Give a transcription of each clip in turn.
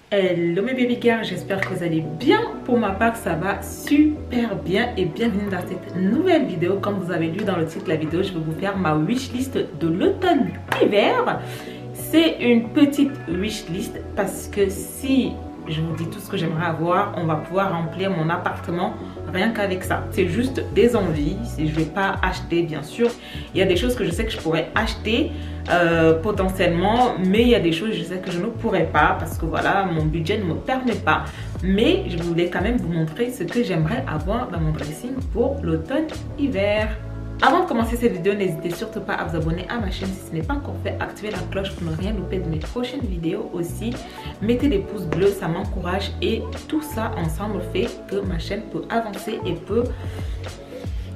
Hello mes baby girls, j'espère que vous allez bien. Pour ma part, ça va super bien et bienvenue dans cette nouvelle vidéo. Comme vous avez lu dans le titre de la vidéo, je vais vous faire ma wishlist de l'automne-hiver. C'est une petite wishlist parce que si je vous dis tout ce que j'aimerais avoir, on va pouvoir remplir mon appartement rien qu'avec ça. C'est juste des envies, je ne vais pas acheter bien sûr. Il y a des choses que je sais que je pourrais acheter potentiellement, mais il y a des choses que je sais que je ne pourrais pas parce que voilà, mon budget ne me permet pas. Mais je voulais quand même vous montrer ce que j'aimerais avoir dans mon dressing pour l'automne-hiver. Avant de commencer cette vidéo, n'hésitez surtout pas à vous abonner à ma chaîne si ce n'est pas encore fait. Activez la cloche pour ne rien louper de mes prochaines vidéos aussi. Mettez des pouces bleus, ça m'encourage et tout ça ensemble fait que ma chaîne peut avancer et peut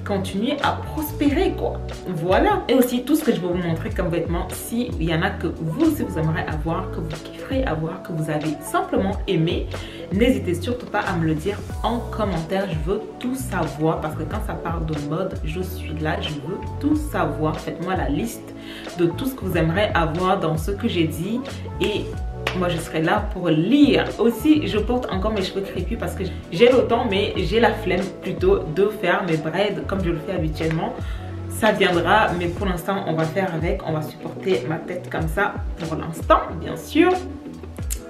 continuer à prospérer quoi. Voilà. Et aussi tout ce que je vais vous montrer comme vêtements, s'il y en a que vous aussi vous aimeriez avoir, que vous kifferez avoir, que vous avez simplement aimé, n'hésitez surtout pas à me le dire en commentaire. Je veux tout savoir parce que quand ça parle de mode, je suis là, je veux tout savoir. Faites-moi la liste de tout ce que vous aimeriez avoir dans ce que j'ai dit et moi je serai là pour lire. Aussi je porte encore mes cheveux crépus parce que j'ai le temps mais j'ai la flemme plutôt de faire mes braids comme je le fais habituellement. Ça viendra mais pour l'instant on va faire avec, on va supporter ma tête comme ça pour l'instant bien sûr.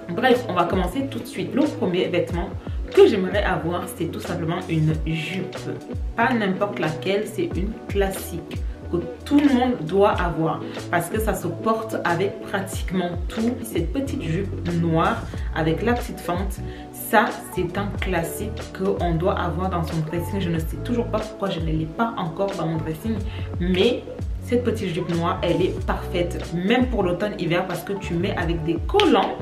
Bref, on va commencer tout de suite. Le premier vêtement que j'aimerais avoir, c'est tout simplement une jupe. Pas n'importe laquelle, c'est une classique que tout le monde doit avoir parce que ça se porte avec pratiquement tout. Cette petite jupe noire avec la petite fente, ça c'est un classique qu'on doit avoir dans son dressing. Je ne sais toujours pas pourquoi je ne l'ai pas encore dans mon dressing, mais cette petite jupe noire elle est parfaite même pour l'automne-hiver parce que tu mets avec des collants,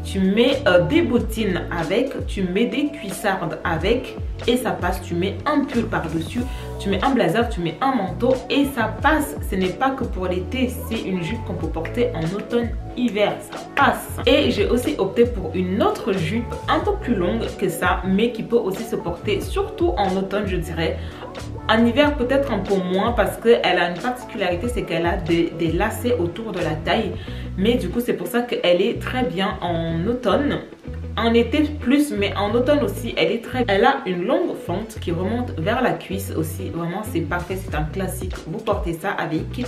tu mets des bottines avec, tu mets des cuissardes avec et ça passe. Tu mets un pull par-dessus, tu mets un blazer, tu mets un manteau et ça passe. Ce n'est pas que pour l'été, c'est une jupe qu'on peut porter en automne-hiver, ça passe. Et j'ai aussi opté pour une autre jupe un peu plus longue que ça, mais qui peut aussi se porter surtout en automne je dirais. En hiver peut-être un peu moins parce qu'elle a une particularité, c'est qu'elle a des lacets autour de la taille. Mais du coup c'est pour ça qu'elle est très bien en automne. En été plus, mais en automne aussi elle est très... Elle a une longue fente qui remonte vers la cuisse aussi. Vraiment c'est parfait, c'est un classique. Vous portez ça avec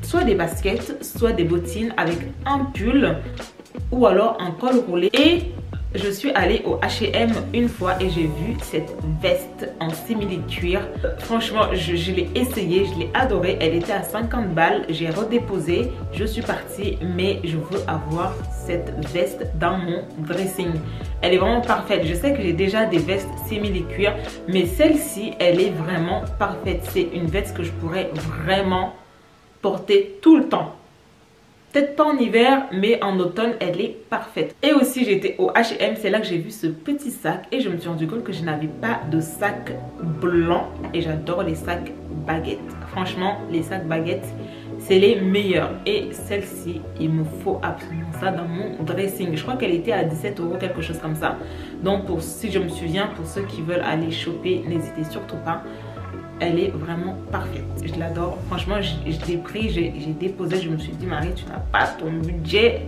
soit des baskets, soit des bottines avec un pull ou alors un col roulé. Et je suis allée au H&M une fois et j'ai vu cette veste en simili-cuir. Franchement, je l'ai essayée, je l'ai adorée. Elle était à 50 balles. J'ai redéposé, je suis partie, mais je veux avoir cette veste dans mon dressing. Elle est vraiment parfaite. Je sais que j'ai déjà des vestes simili-cuir, mais celle-ci, elle est vraiment parfaite. C'est une veste que je pourrais vraiment porter tout le temps. Peut-être pas en hiver, mais en automne, elle est parfaite. Et aussi, j'étais au H&M, c'est là que j'ai vu ce petit sac. Et je me suis rendu compte que je n'avais pas de sac blanc. Et j'adore les sacs baguettes. Franchement, les sacs baguettes, c'est les meilleurs. Et celle-ci, il me faut absolument ça dans mon dressing. Je crois qu'elle était à 17 €, quelque chose comme ça. Donc, si je me souviens, pour ceux qui veulent aller choper, n'hésitez surtout pas. Elle est vraiment parfaite. Je l'adore. Franchement, je l'ai pris, j'ai déposé. Je me suis dit, Marie, tu n'as pas ton budget.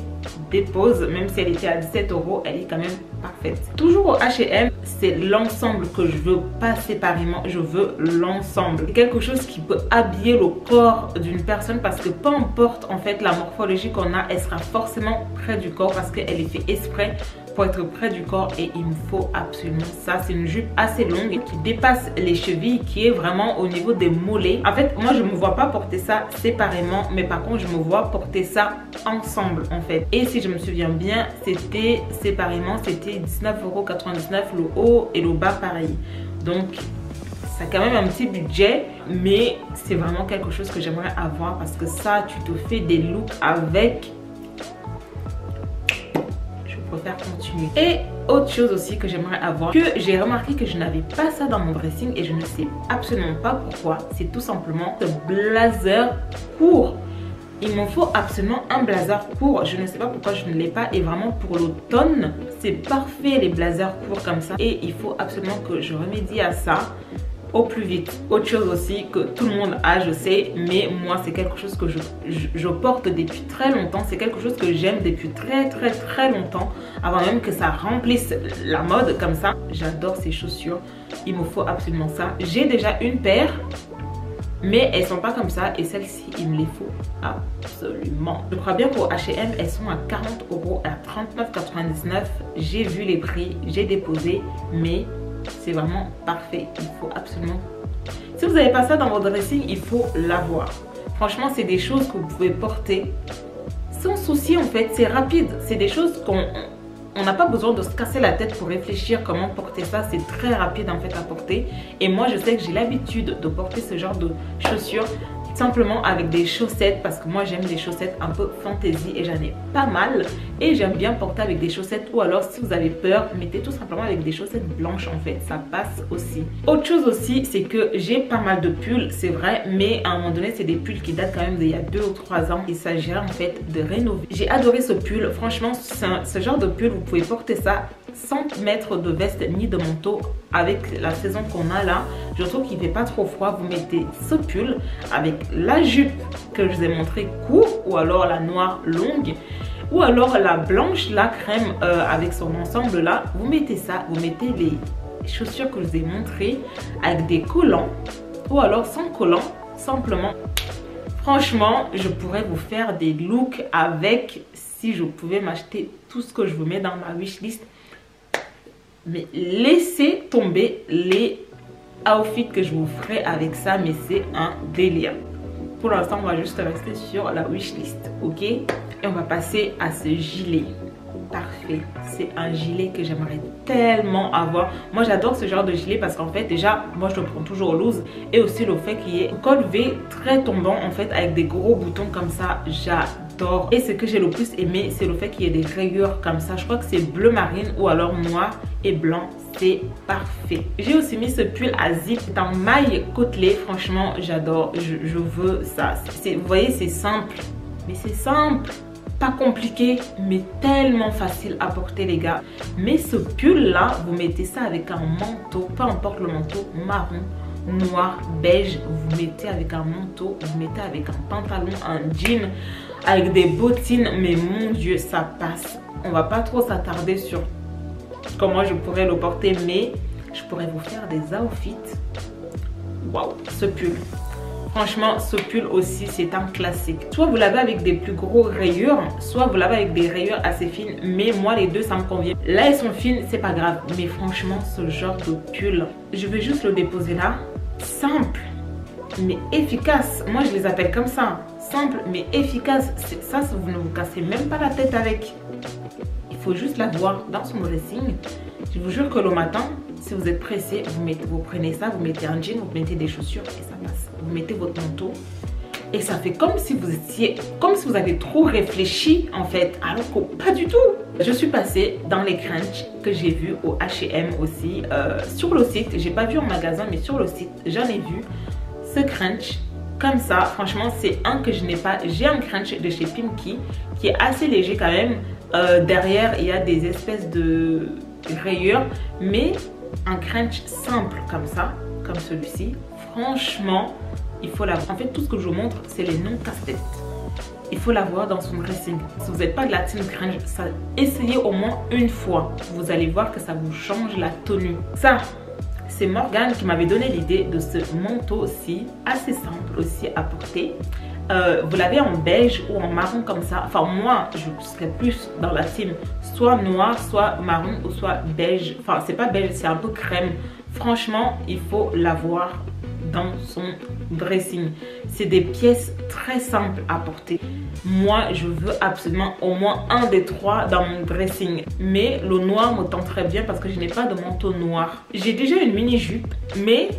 Dépose. Même si elle était à 17 €, elle est quand même parfaite. Toujours au H&M, c'est l'ensemble que je veux, pas séparément. Je veux l'ensemble. Quelque chose qui peut habiller le corps d'une personne parce que peu importe en fait la morphologie qu'on a, elle sera forcément près du corps parce qu'elle est fait exprès pour être près du corps et il me faut absolument ça. C'est une jupe assez longue qui dépasse les chevilles, qui est vraiment au niveau des mollets. En fait, moi je me vois pas porter ça séparément, mais par contre je me vois porter ça ensemble en fait. Et si je me souviens bien, c'était séparément, c'était 19,99 € le haut et le bas pareil. Donc ça a quand même un petit budget, mais c'est vraiment quelque chose que j'aimerais avoir parce que ça, tu te fais des looks avec. Faire continuer. Et autre chose aussi que j'aimerais avoir, que j'ai remarqué que je n'avais pas ça dans mon dressing et je ne sais absolument pas pourquoi, c'est tout simplement ce blazer court. Il me faut absolument un blazer court. Je ne sais pas pourquoi je ne l'ai pas. Et vraiment pour l'automne, c'est parfait les blazers courts comme ça. Et il faut absolument que je remédie à ça. au plus vite. Autre chose aussi que tout le monde a, je sais, mais moi c'est quelque chose que je porte depuis très longtemps. C'est quelque chose que j'aime depuis très longtemps, avant même que ça remplisse la mode comme ça. J'adore ces chaussures, il me faut absolument ça. J'ai déjà une paire, mais elles sont pas comme ça, et celles-ci il me les faut absolument. Je crois bien qu'au H&M elles sont à 40 € à 39,99 €. J'ai vu les prix, j'ai déposé, mais c'est vraiment parfait. Il faut absolument, si vous n'avez pas ça dans votre dressing, il faut l'avoir. Franchement, c'est des choses que vous pouvez porter sans souci en fait. C'est rapide, c'est des choses on n'a pas besoin de se casser la tête pour réfléchir comment porter ça. C'est très rapide en fait à porter. Et moi je sais que j'ai l'habitude de porter ce genre de chaussures simplement avec des chaussettes, parce que moi j'aime des chaussettes un peu fantasy et j'en ai pas mal, et j'aime bien porter avec des chaussettes, ou alors si vous avez peur, mettez tout simplement avec des chaussettes blanches en fait, ça passe aussi. Autre chose aussi, c'est que j'ai pas mal de pulls, c'est vrai, mais à un moment donné c'est des pulls qui datent quand même d'il y a 2 ou 3 ans. Il s'agira en fait de rénover. J'ai adoré ce pull, franchement ce genre de pull vous pouvez porter ça sans mettre de veste ni de manteau. Avec la saison qu'on a là, je trouve qu'il fait pas trop froid. Vous mettez ce pull avec la jupe que je vous ai montré court, ou alors la noire longue, ou alors la blanche, la crème avec son ensemble là. Vous mettez ça, vous mettez les chaussures que je vous ai montrées avec des collants, ou alors sans collants, simplement. Franchement, je pourrais vous faire des looks avec, si je pouvais m'acheter tout ce que je vous mets dans ma wishlist. Mais laissez tomber les outfits que je vous ferai avec ça, mais c'est un délire. Pour l'instant, on va juste rester sur la wishlist, ok? Et on va passer à ce gilet. Parfait, c'est un gilet que j'aimerais tellement avoir. Moi j'adore ce genre de gilet parce qu'en fait déjà moi je le prends toujours loose, et aussi le fait qu'il y ait un col V très tombant en fait avec des gros boutons comme ça, j'adore. Et ce que j'ai le plus aimé, c'est le fait qu'il y ait des rayures comme ça. Je crois que c'est bleu marine ou alors noir et blanc, c'est parfait. J'ai aussi mis ce pull à zip, c'est en maille côtelée. Franchement j'adore, je veux ça. Vous voyez, c'est simple, mais c'est simple, pas compliqué, mais tellement facile à porter les gars. Mais ce pull là, vous mettez ça avec un manteau, peu importe le manteau, marron, noir, beige, vous mettez avec un manteau, vous mettez avec un pantalon, un jean, avec des bottines, mais mon dieu ça passe. On va pas trop s'attarder sur comment je pourrais le porter, mais je pourrais vous faire des outfits. Waouh, ce pull. Franchement, ce pull aussi, c'est un classique. Soit vous l'avez avec des plus gros rayures, soit vous l'avez avec des rayures assez fines. Mais moi, les deux, ça me convient. Là, elles sont fines, c'est pas grave. Mais franchement, ce genre de pull, je vais juste le déposer là. Simple, mais efficace. Moi, je les appelle comme ça. Simple, mais efficace. Ça, vous ne vous cassez même pas la tête avec. Il faut juste l'avoir dans son dressing. Je vous jure que le matin, si vous êtes pressé, vous prenez ça, vous mettez un jean, vous mettez des chaussures et ça passe. Vous mettez votre manteau et ça fait comme si vous avez trop réfléchi en fait, alors que pas du tout. Je suis passée dans les crunchs que j'ai vus au H&M aussi, sur le site. J'ai pas vu en magasin, mais sur le site, j'en ai vu ce crunch comme ça. Franchement, c'est un que je n'ai pas. J'ai un crunch de chez Pimkie qui est assez léger quand même. Derrière, il y a des espèces de rayures, mais un crunch simple comme ça, comme celui-ci, franchement, il faut l'avoir. En fait, tout ce que je vous montre, c'est les noms casse-tête. Il faut l'avoir dans son dressing. Si vous n'êtes pas de la team crunch, essayez au moins une fois. Vous allez voir que ça vous change la tenue. Ça, c'est Morgane qui m'avait donné l'idée de ce manteau aussi, assez simple aussi à porter. Vous l'avez en beige ou en marron comme ça. Enfin moi je serais plus dans la team soit noir, soit marron ou soit beige. Enfin c'est pas beige, c'est un peu crème. Franchement il faut l'avoir dans son dressing. C'est des pièces très simples à porter. Moi je veux absolument au moins un des trois dans mon dressing. Mais le noir me tente très bien parce que je n'ai pas de manteau noir. J'ai déjà une mini jupe, mais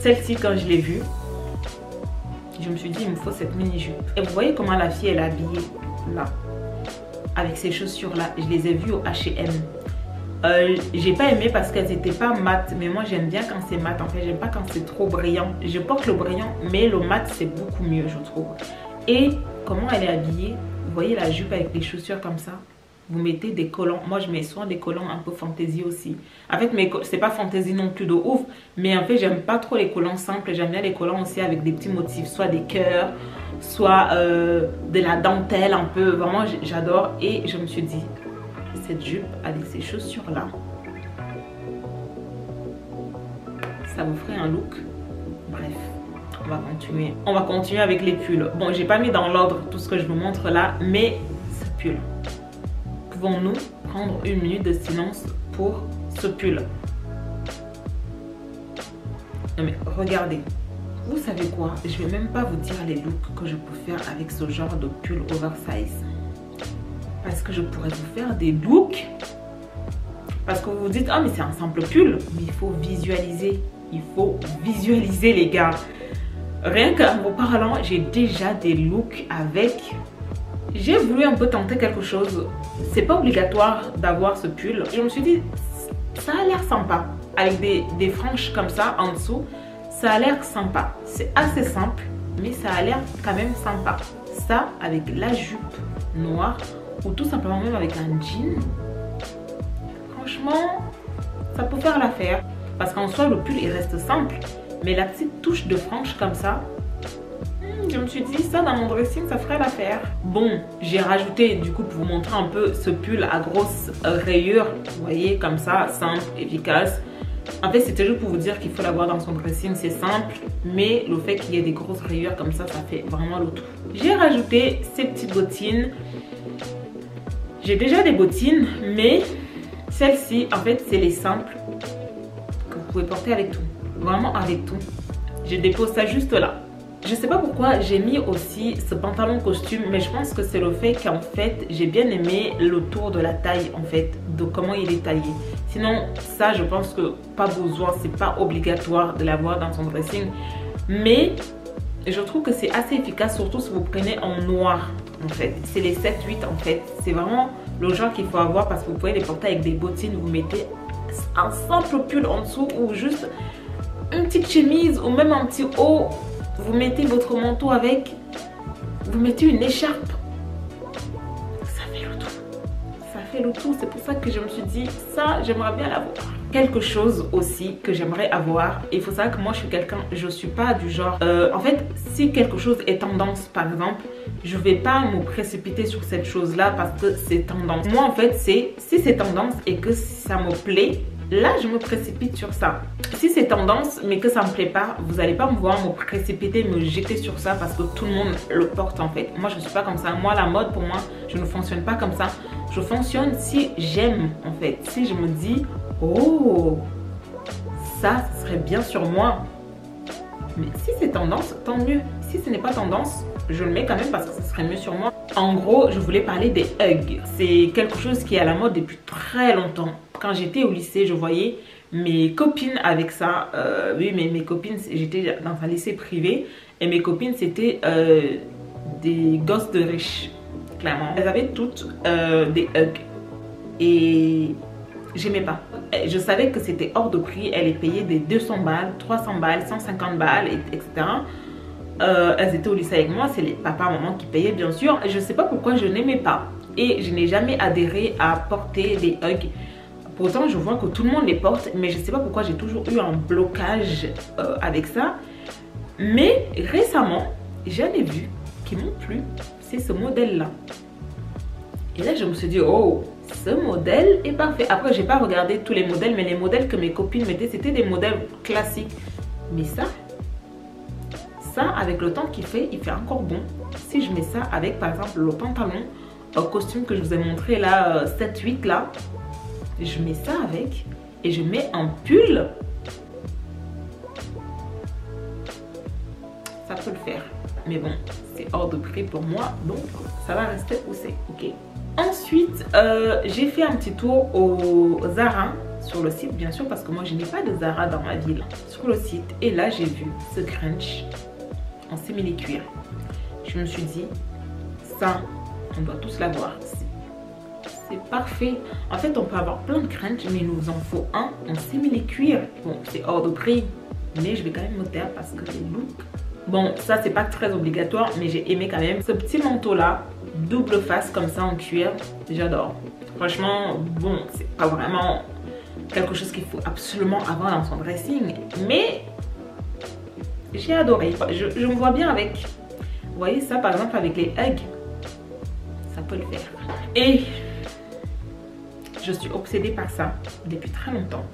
celle-ci quand je l'ai vue, je me suis dit il me faut cette mini jupe. Et vous voyez comment la fille elle est habillée là, avec ces chaussures là. Je les ai vues au H&M. J'ai pas aimé parce qu'elles étaient pas mat, mais moi j'aime bien quand c'est mat. En fait j'aime pas quand c'est trop brillant. Je porte le brillant, mais le mat c'est beaucoup mieux je trouve. Et comment elle est habillée, vous voyez la jupe avec les chaussures comme ça, vous mettez des collants. Moi, je mets souvent des collants un peu fantaisie aussi. En fait, c'est pas fantaisie non plus de ouf. Mais en fait, j'aime pas trop les collants simples. J'aime bien les collants aussi avec des petits motifs. Soit des cœurs, soit de la dentelle un peu. Vraiment, j'adore. Et je me suis dit, cette jupe avec ces chaussures-là, ça vous ferait un look. Bref. On va continuer. On va continuer avec les pulls. Bon, j'ai pas mis dans l'ordre tout ce que je vous montre là, mais ce pull. Pouvons-nous prendre une minute de silence pour ce pull? Non mais regardez. Vous savez quoi? Je vais même pas vous dire les looks que je peux faire avec ce genre de pull oversize. Parce que je pourrais vous faire des looks. Parce que vous vous dites, ah mais c'est un simple pull. Mais il faut visualiser. Il faut visualiser les gars. Rien qu'en vous parlant, j'ai déjà des looks avec. J'ai voulu un peu tenter quelque chose. C'est pas obligatoire d'avoir ce pull. Je me suis dit, ça a l'air sympa. Avec des franges comme ça en dessous, ça a l'air sympa. C'est assez simple, mais ça a l'air quand même sympa. Ça avec la jupe noire ou tout simplement même avec un jean. Franchement, ça peut faire l'affaire. Parce qu'en soi, le pull, il reste simple. Mais la petite touche de frange comme ça, je me suis dit ça dans mon dressing ça ferait l'affaire. Bon, j'ai rajouté du coup pour vous montrer un peu ce pull à grosses rayures. Vous voyez comme ça, simple, efficace. En fait c'était juste pour vous dire qu'il faut l'avoir dans son dressing, c'est simple. Mais le fait qu'il y ait des grosses rayures comme ça, ça fait vraiment le tout. J'ai rajouté ces petites bottines. J'ai déjà des bottines, mais celles-ci en fait c'est les simples que vous pouvez porter avec tout. Vraiment avec tout. Je dépose ça juste là. Je sais pas pourquoi j'ai mis aussi ce pantalon costume, mais je pense que c'est le fait qu'en fait j'ai bien aimé le tour de la taille en fait, de comment il est taillé. Sinon ça je pense que pas besoin, c'est pas obligatoire de l'avoir dans son dressing. Mais je trouve que c'est assez efficace, surtout si vous prenez en noir en fait. C'est les 7-8 en fait. C'est vraiment le genre qu'il faut avoir parce que vous pouvez les porter avec des bottines, vous mettez un simple pull en dessous ou juste une petite chemise ou même un petit haut, vous mettez votre manteau avec, vous mettez une écharpe, ça fait le tout, ça fait le tout. C'est pour ça que je me suis dit ça j'aimerais bien l'avoir. Quelque chose aussi que j'aimerais avoir, il faut savoir que moi je suis quelqu'un, je suis pas du genre en fait si quelque chose est tendance par exemple, je vais pas me précipiter sur cette chose là parce que c'est tendance. Moi en fait c'est si c'est tendance et que ça me plaît, là je me précipite sur ça. Si c'est tendance mais que ça me plaît pas, vous allez pas me voir me précipiter, me jeter sur ça parce que tout le monde le porte en fait. Moi je suis pas comme ça. Moi la mode pour moi je ne fonctionne pas comme ça. Je fonctionne si j'aime en fait. Si je me dis oh ça serait bien sur moi. Mais si c'est tendance, tant mieux. Si ce n'est pas tendance, je le mets quand même parce que ce serait mieux sur moi. En gros, je voulais parler des hugs. C'est quelque chose qui est à la mode depuis très longtemps. Quand j'étais au lycée, je voyais mes copines avec ça. Oui, mais mes copines, j'étais dans un lycée privé. Et mes copines, c'était des gosses de riches, clairement. Elles avaient toutes des hugs. Et j'aimais pas. Je savais que c'était hors de prix. Elle les payait des 200 balles, 300 balles, 150 balles, etc. Elles étaient au lycée avec moi. C'est les papas, maman qui payaient bien sûr. Je sais pas pourquoi je n'aimais pas. Et je n'ai jamais adhéré à porter des hugs. Pourtant, je vois que tout le monde les porte. Mais je sais pas pourquoi j'ai toujours eu un blocage avec ça. Mais récemment, j'en ai vu qui m'ont plu. C'est ce modèle-là. Et là, je me suis dit, oh, ce modèle est parfait. Après, j'ai pas regardé tous les modèles, mais les modèles que mes copines mettaient, c'était des modèles classiques. Mais ça, avec le temps qu'il fait, il fait encore bon. Si je mets ça avec, par exemple, le pantalon, un costume que je vous ai montré là, 7-8 là, je mets ça avec et je mets un pull. Ça peut le faire. Mais bon, c'est hors de prix pour moi, donc ça va rester où c'est, ok. Ensuite, j'ai fait un petit tour au Zara, sur le site bien sûr, parce que moi je n'ai pas de Zara dans ma ville. Sur le site, et là j'ai vu ce crunch en simili-cuir. Je me suis dit, ça, on doit tous l'avoir. C'est parfait. En fait, on peut avoir plein de crunch, mais il nous en faut un en simili-cuir. Bon, c'est hors de prix, mais je vais quand même me taire parce que les looks Bon, ça c'est pas très obligatoire, mais j'ai aimé quand même. Ce petit manteau là, double face comme ça en cuir, j'adore. Franchement, bon, c'est pas vraiment quelque chose qu'il faut absolument avoir dans son dressing, mais j'ai adoré. Je me vois bien avec. Vous voyez ça par exemple avec les hugs, ça peut le faire. Et je suis obsédée par ça depuis très longtemps.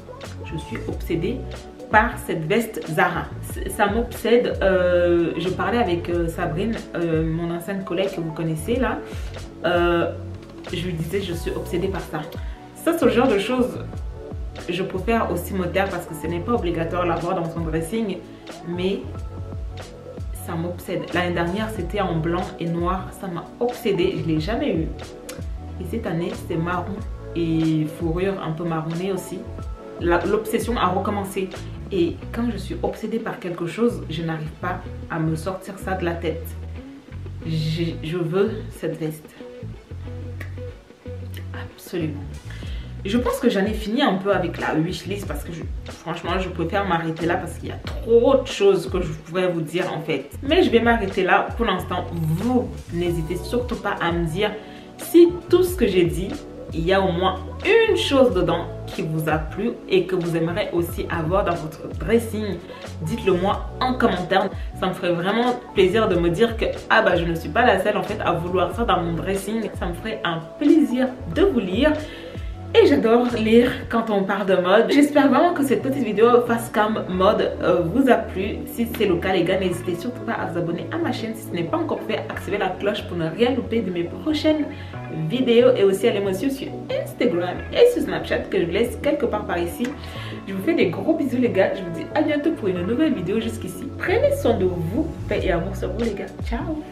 Je suis obsédée par cette veste Zara. Ça m'obsède. Je parlais avec Sabrine, mon ancienne collègue que vous connaissez là. Je lui disais je suis obsédée par ça. Ça c'est le genre de choses je préfère aussi me taire parce que ce n'est pas obligatoire l'avoir dans son dressing, mais ça m'obsède. L'année dernière c'était en blanc et noir, ça m'a obsédée, je ne l'ai jamais eu. Et cette année c'est marron et fourrure un peu marronnée aussi. L'obsession a recommencé. Et quand je suis obsédée par quelque chose, je n'arrive pas à me sortir ça de la tête. Je veux cette veste. Absolument. Je pense que j'en ai fini un peu avec la wishlist parce que franchement je préfère m'arrêter là parce qu'il y a trop de choses que je pourrais vous dire en fait. Mais je vais m'arrêter là pour l'instant. Vous n'hésitez surtout pas à me dire si tout ce que j'ai dit, il y a au moins une chose dedans qui vous a plu et que vous aimeriez aussi avoir dans votre dressing. Dites-le moi en commentaire. Ça me ferait vraiment plaisir de me dire que ah bah je ne suis pas la seule en fait à vouloir ça dans mon dressing. Ça me ferait un plaisir de vous lire. Et j'adore lire quand on parle de mode. J'espère vraiment que cette petite vidéo face cam mode vous a plu. Si c'est le cas les gars, n'hésitez surtout pas à vous abonner à ma chaîne. Si ce n'est pas encore fait, activez la cloche pour ne rien louper de mes prochaines vidéos. Et aussi allez me suivre sur Instagram et sur Snapchat que je laisse quelque part par ici. Je vous fais des gros bisous les gars. Je vous dis à bientôt pour une nouvelle vidéo. Jusqu'ici, prenez soin de vous. Paix et amour sur vous les gars. Ciao.